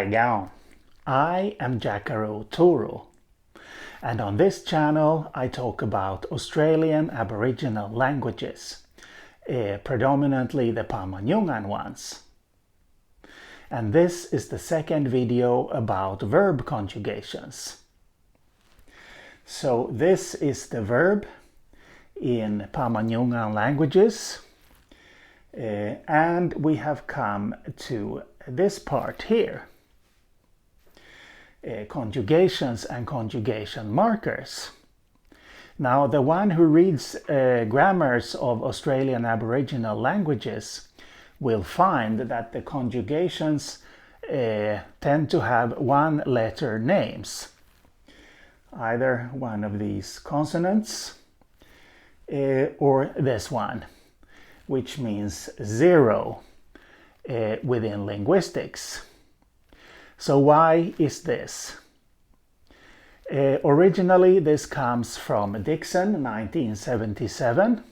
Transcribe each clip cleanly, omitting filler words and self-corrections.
Taigaon. I am Jacaro Toro, and on this channel I talk about Australian Aboriginal languages, predominantly the Pama-Nyungan ones. And this is the second video about verb conjugations. So this is the verb in Pama-Nyungan languages, and we have come to this part here. Conjugations and conjugation markers. Now, the one who reads grammars of Australian Aboriginal languages will find that the conjugations tend to have one-letter names. Either one of these consonants or this one, which means zero within linguistics. So why is this? Originally this comes from Dixon, 1977,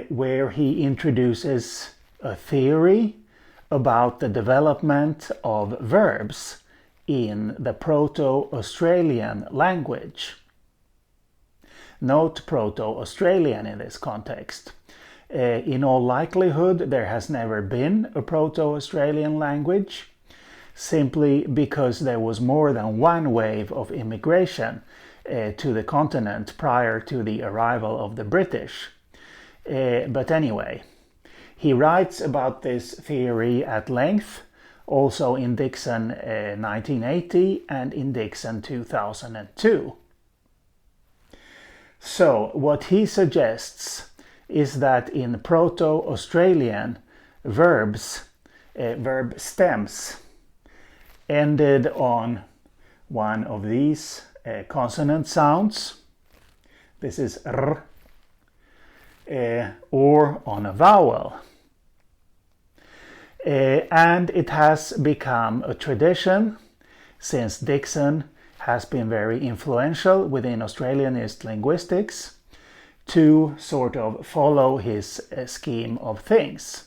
where he introduces a theory about the development of verbs in the proto-Australian language. Note proto-Australian in this context. In all likelihood, there has never been a proto-Australian language, simply because there was more than one wave of immigration to the continent prior to the arrival of the British. But anyway, he writes about this theory at length, also in Dixon 1980 and in Dixon 2002. So what he suggests is that in proto-Australian verbs, verb stems ended on one of these consonant sounds. This is r, or on a vowel. And it has become a tradition, since Dixon has been very influential within Australianist linguistics, to sort of follow his scheme of things.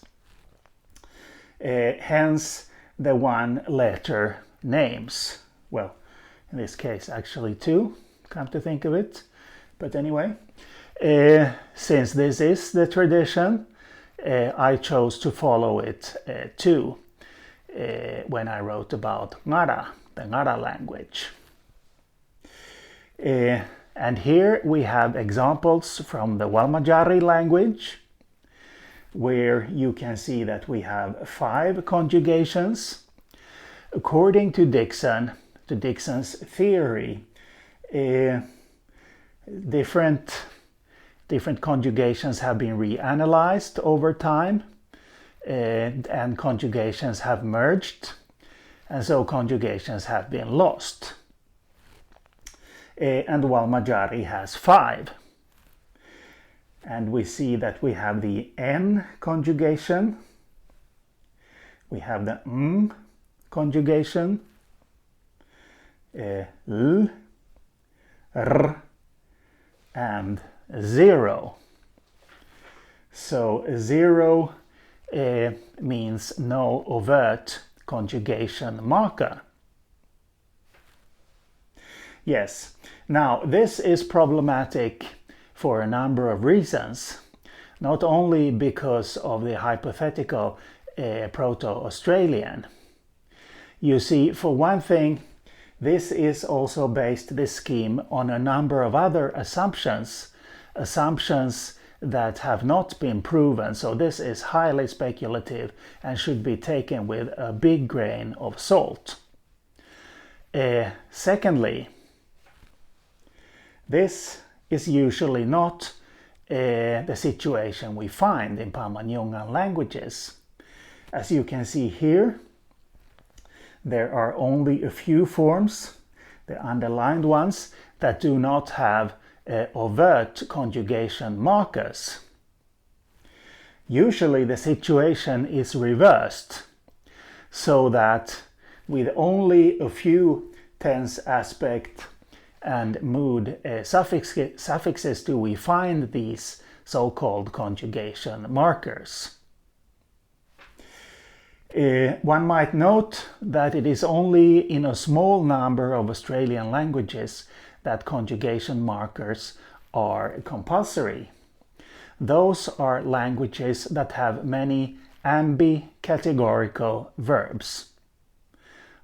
Hence the one-letter names. Well, in this case actually two, come to think of it. But anyway, since this is the tradition, I chose to follow it too when I wrote about Ngara, the Ngara language. And here we have examples from the Walmajari language, where you can see that we have 5 conjugations. According to Dixon, to Dixon's theory, different conjugations have been reanalyzed over time, and conjugations have merged, and so conjugations have been lost. And Walmajari has 5. And we see that we have the N conjugation, we have the M conjugation, L, R, and 0. So 0 means no overt conjugation marker. Yes, now this is problematic for a number of reasons, not only because of the hypothetical proto-Australian. You see, for one thing, this is also based, this scheme, on a number of other assumptions that have not been proven, so this is highly speculative and should be taken with a big grain of salt. Secondly, this is usually not the situation we find in Pama-Nyungan languages. As you can see here, there are only a few forms, the underlined ones, that do not have overt conjugation markers. Usually the situation is reversed, so that with only a few tense aspect and mood suffixes do we find these so-called conjugation markers. One might note that it is only in a small number of Australian languages that conjugation markers are compulsory. Those are languages that have many ambicategorical verbs.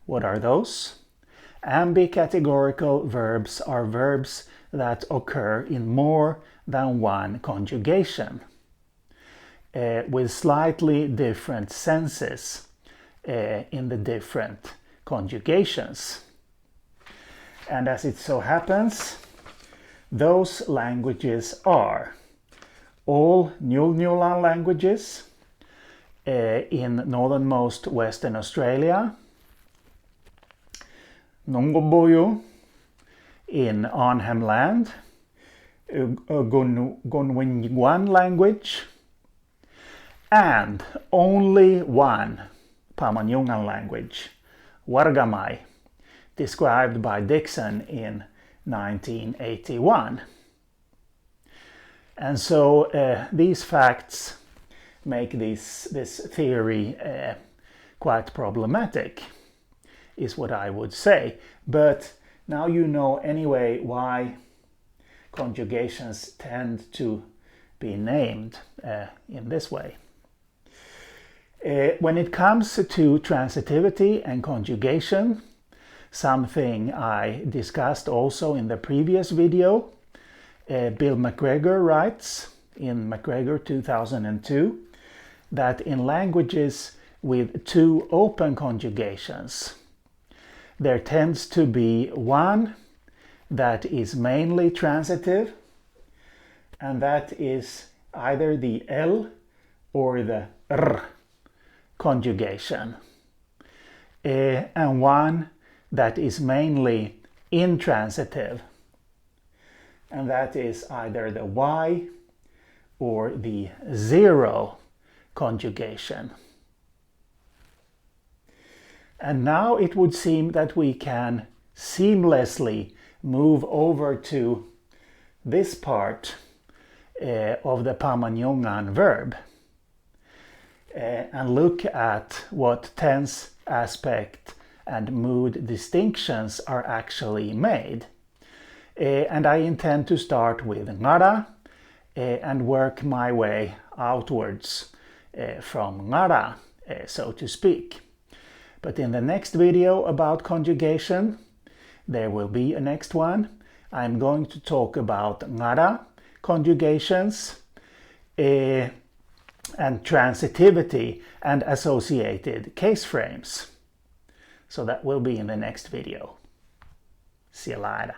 What are those? Ambicategorical verbs are verbs that occur in more than one conjugation, with slightly different senses in the different conjugations. And as it so happens, those languages are all Nyulnyulan languages in northernmost Western Australia, Nungoboyo in Arnhem Land, Conjugation language, and only one Pama-Nyungan language, Wargamai, described by Dixon in 1981. And so these facts make this theory quite problematic, is what I would say. But now you know anyway why conjugations tend to be named in this way. When it comes to transitivity and conjugation, something I discussed also in the previous video, Bill McGregor writes in McGregor 2002 that in languages with two open conjugations, there tends to be one that is mainly transitive, and that is either the L or the R conjugation, and one that is mainly intransitive, and that is either the Y or the zero conjugation. And now it would seem that we can seamlessly move over to this part of the Pama-Nyungan verb and look at what tense, aspect, and mood distinctions are actually made. And I intend to start with ngara and work my way outwards from ngara, so to speak. But in the next video about conjugation, there will be a next one. I'm going to talk about ngara conjugations and transitivity and associated case frames. So that will be in the next video. See you later.